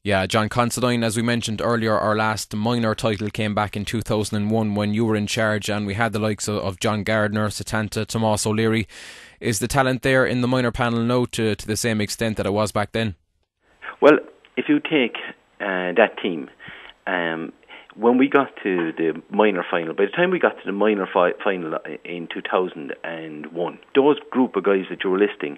Yeah, John Considine, as we mentioned earlier, our last minor title came back in 2001 when you were in charge, and we had the likes of John Gardner, Satanta, Tomás O'Leary. Is the talent there in the minor panel now to the same extent that it was back then? Well, if you take that team, when we got to the minor final, by the time we got to the minor final in 2001, those group of guys that you were listing,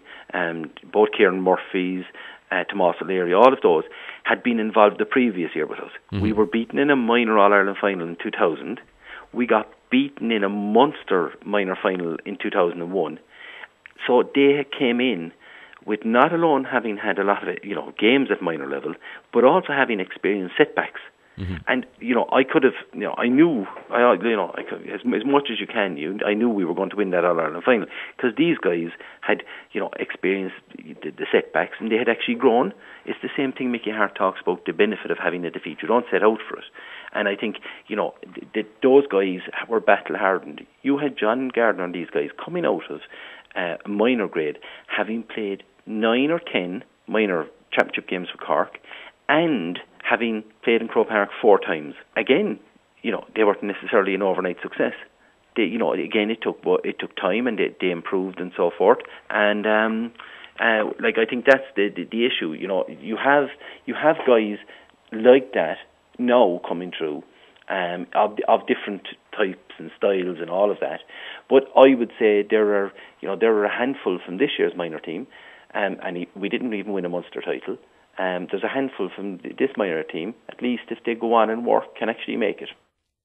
both Kieran Murphy's, Tomás O'Leary, all of those had been involved the previous year with us. Mm-hmm. We were beaten in a minor All-Ireland final in 2000. We got beaten in a Munster minor final in 2001. So they came in with not alone having had a lot of games at minor level, but also having experienced setbacks. Mm-hmm. And I could have, I knew, I could, as much as you can, I knew we were going to win that All-Ireland final because these guys had, experienced the setbacks and they had actually grown. It's the same thing Mickey Hart talks about, the benefit of having a defeat. You don't set out for it. And I think, those guys were battle hardened. You had John Gardner and these guys coming out of a minor grade, having played 9 or 10 minor championship games for Cork, and having played in Croke Park 4 times. Again, they weren't necessarily an overnight success. They, again, it took time, and they improved and so forth. And I think that's the issue. You have guys like that now coming through, of different types and styles and all of that. But I would say there are a handful from this year's minor team, and we didn't even win a Munster title. There's a handful from this minor team, at least if they go on and work, can actually make it.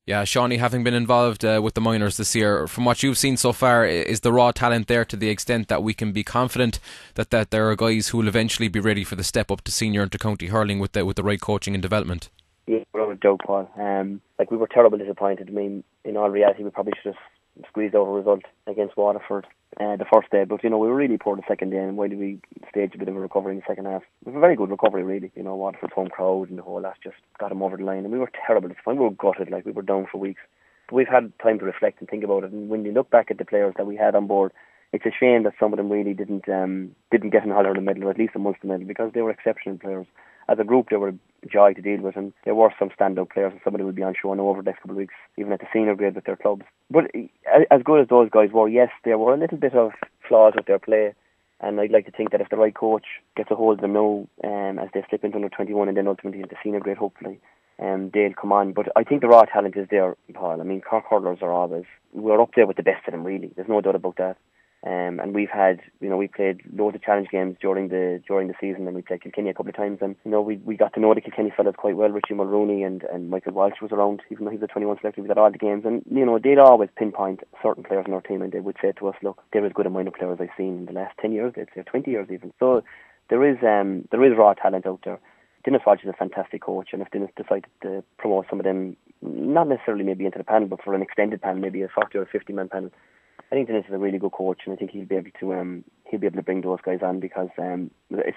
Yeah, Shawnee, having been involved with the minors this year, from what you've seen so far, is the raw talent there to the extent that we can be confident that there are guys who will eventually be ready for the step up to senior and to county hurling with the right coaching and development? Yeah, without a doubt, Paul. We were terribly disappointed. I mean, in all reality, we probably should have squeezed out a result against Waterford the first day, but we were really poor the second day, and why did we stage a bit of a recovery in the second half? It was a very good recovery, really. Waterford's home crowd and the whole lot just got them over the line, and we were terrible disappointed. We were gutted, we were down for weeks. But we've had time to reflect and think about it, and when you look back at the players that we had on board, it's a shame that some of them really didn't get an All-Ireland medal, or at least a Munster medal, because they were exceptional players. As a group, they were a joy to deal with, and there were some standout players, and somebody would be on show over the next couple of weeks, even at the senior grade with their clubs. But as good as those guys were, yes, there were a little bit of flaws with their play, and I'd like to think that if the right coach gets a hold of them now, as they slip into under 21 and then ultimately into senior grade, hopefully, they'll come on. But I think the raw talent is there, Paul. I mean, Cork hurlers are always, we're up there with the best of them, really. There's no doubt about that. And we've had, we played loads of challenge games during the season, and we played Kilkenny a couple of times, and we got to know the Kilkenny fellas quite well. Richie Mulrooney and Michael Walsh was around, even though he was a 21 selector. We got all the games, and they'd always pinpoint certain players in our team, and they would say to us, look, they're as good a minor players I've seen in the last 10 years, they'd say 20 years even. So there is raw talent out there. Dennis Walsh is a fantastic coach, and if Dennis decided to promote some of them, not necessarily maybe into the panel, but for an extended panel, maybe a 40 or a 50-man panel, I think Dennis is a really good coach, and I think he'll be able to bring those guys on, because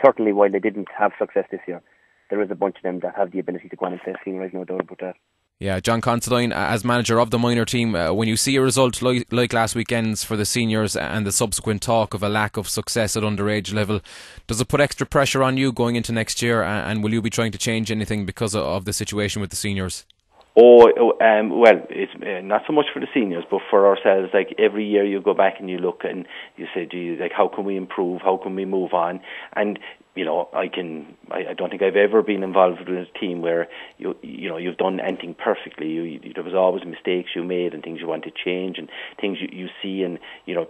certainly while they didn't have success this year, there is a bunch of them that have the ability to go on and play senior. I've no doubt about that. Yeah, John Considine, as manager of the minor team, when you see a result like last weekend's for the seniors and the subsequent talk of a lack of success at underage level, does it put extra pressure on you going into next year, and will you be trying to change anything because of the situation with the seniors? Well, it's not so much for the seniors, but for ourselves. Every year you go back and you look and you say, geez, how can we improve? How can we move on? And I don't think I've ever been involved with a team where you've done anything perfectly. There was always mistakes you made and things you want to change and things you see, and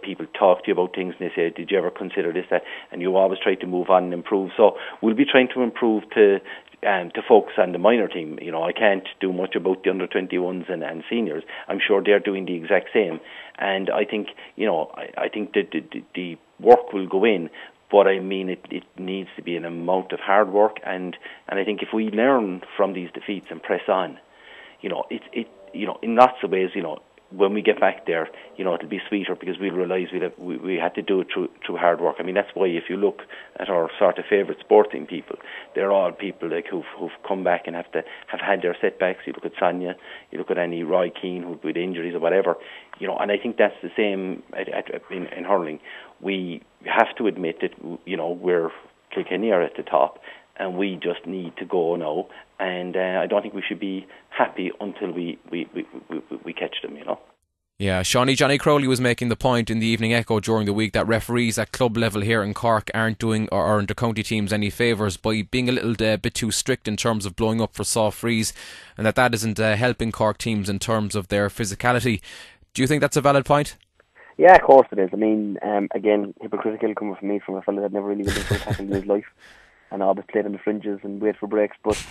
people talk to you about things and they say, did you ever consider this, that? And you always try to move on and improve. So we'll be trying to improve to focus on the minor team. I can't do much about the under 21s and seniors. I'm sure they're doing the exact same, and I think I think that the work will go in, but I mean it needs to be an amount of hard work, and I think if we learn from these defeats and press on, in lots of ways, when we get back there, it'll be sweeter, because we'll realise we had to do it through hard work. I mean, that's why if you look at our sort of favourite sporting people, they're all people who've come back and have had their setbacks. You look at Sonia, you look at any Roy Keane who'd with injuries or whatever, and I think that's the same in hurling. We have to admit that we're Kilkenny are at the top, and we just need to go now. And I don't think we should be happy until we catch them, you know. Yeah, Johnny Crowley was making the point in the Evening Echo during the week that referees at club level here in Cork aren't doing or the county teams any favours by being a little bit too strict in terms of blowing up for soft frees, and that isn't helping Cork teams in terms of their physicality. Do you think that's a valid point? Yeah, of course it is. I mean, again, hypocritical coming from me, from a fellow that never really went in for a tackle in his life and always played on the fringes and wait for breaks. But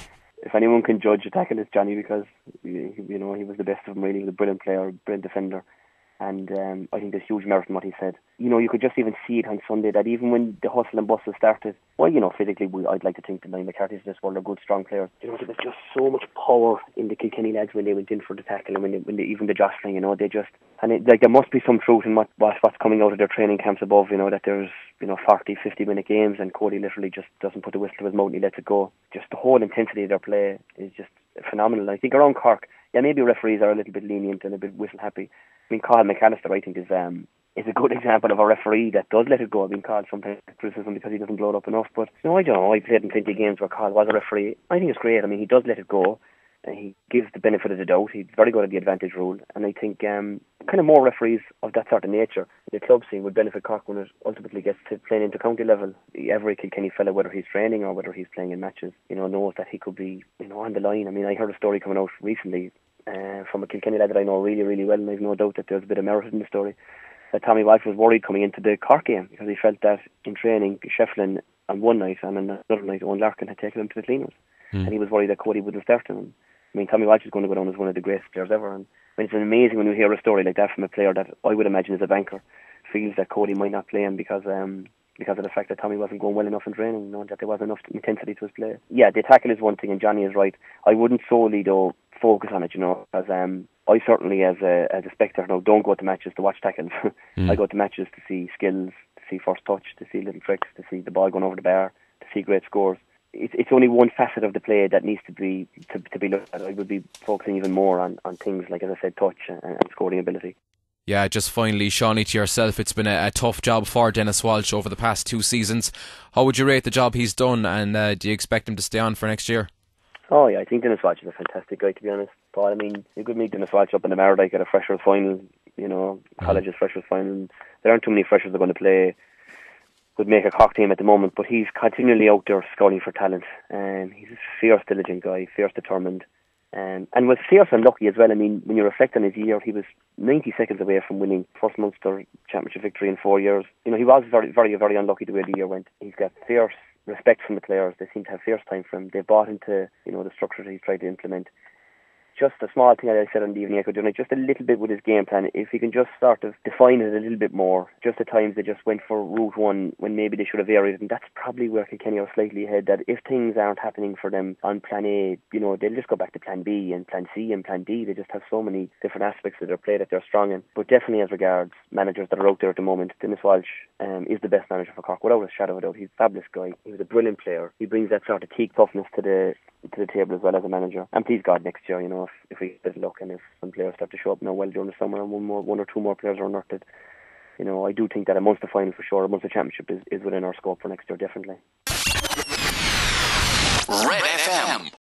if anyone can judge a tackle, it's Johnny, because he was the best of them really. He was a brilliant player, brilliant defender, and I think there's huge merit in what he said. You know, you could just even see it on Sunday that even when the hustle and bustle started, well, you know, physically, I'd like to think that Niall McCarthy's this world are good, strong players. You know, there was just so much power in the Kilkenny lads when they went in for the tackle, and when they even the jostling, you know, they just, and there must be some truth in what's coming out of their training camps above, you know, that there's, 40, 50-minute games, and Cody literally just doesn't put the whistle to his mouth and he lets it go. Just the whole intensity of their play is just phenomenal. I think around Cork, yeah, maybe referees are a little bit lenient and a bit whistle happy. I mean, Carl McAllister, I think, is a good example of a referee that does let it go. I mean, Carl sometimes criticism because he doesn't blow it up enough, but I don't know. I played in plenty of games where Carl was a referee. I think it's great. I mean, he does let it go. He gives the benefit of the doubt. He's very good at the advantage rule, and I think kind of more referees of that sort of nature in the club scene would benefit Cork when it ultimately gets to playing into county level. Every Kilkenny fella, whether he's training or whether he's playing in matches, knows that he could be, on the line. I mean, I heard a story coming out recently from a Kilkenny lad that I know really, really well, and I've no doubt that there's a bit of merit in the story, that Tommy Walsh was worried coming into the Cork game because he felt that in training, Shefflin on one night and on another night, Owen Larkin had taken him to the cleaners, and he was worried that Cody wouldn't start him. I mean, Tommy Walsh is going to go down as one of the greatest players ever, and I mean, it's amazing when you hear a story like that from a player that I would imagine is a banker, feels that Cody might not play him because of the fact that Tommy wasn't going well enough in training, that there wasn't enough intensity to his play. Yeah, the tackle is one thing, and Johnny is right. I wouldn't solely, though, focus on it, because I certainly, as a spectator, don't go to matches to watch tackles. I go to matches to see skills, to see first touch, to see little tricks, to see the ball going over the bar, to see great scores. It's only one facet of the play that needs to be looked at. I would be focusing even more on things like, as I said, touch and scoring ability. Yeah, just finally, Shawnee, to yourself, it's been a tough job for Dennis Walsh over the past 2 seasons. How would you rate the job he's done, and do you expect him to stay on for next year? Oh yeah, I think Dennis Walsh is a fantastic guy, to be honest. Paul, I mean, you could meet Dennis Walsh up in the Mardyke at a freshers final, college's freshers final. There aren't too many freshers that are going to play, would make a Cork team at the moment, but he's continually out there scouting for talent. He's a fierce, diligent guy, fierce, determined, and was fierce and lucky as well. I mean, when you reflect on his year, he was 90 seconds away from winning first Munster Championship victory in 4 years. He was very, very, very unlucky the way the year went. He's got fierce respect from the players. They seem to have fierce time for him. They've bought into the structure that he's tried to implement. Just a small thing that I said on the Evening Echo, just a little bit with his game plan. If he can just sort of define it a little bit more, just at times they just went for route one when maybe they should have varied, and that's probably where Kilkenny are slightly ahead, that if things aren't happening for them on plan A, they'll just go back to plan B and plan C and plan D. They just have so many different aspects of their play that they're strong in. But definitely as regards managers that are out there at the moment, Dennis Walsh is the best manager for Cork, without a shadow of a doubt. He's a fabulous guy. He was a brilliant player. He brings that sort of teak toughness to the table as well as a manager. And please God, next year, if we get a bit of luck and if some players start to show up now well during the summer and one or two more players are unearthed, I do think that a Munster final for sure, a Munster Championship is within our scope for next year, definitely. Red FM.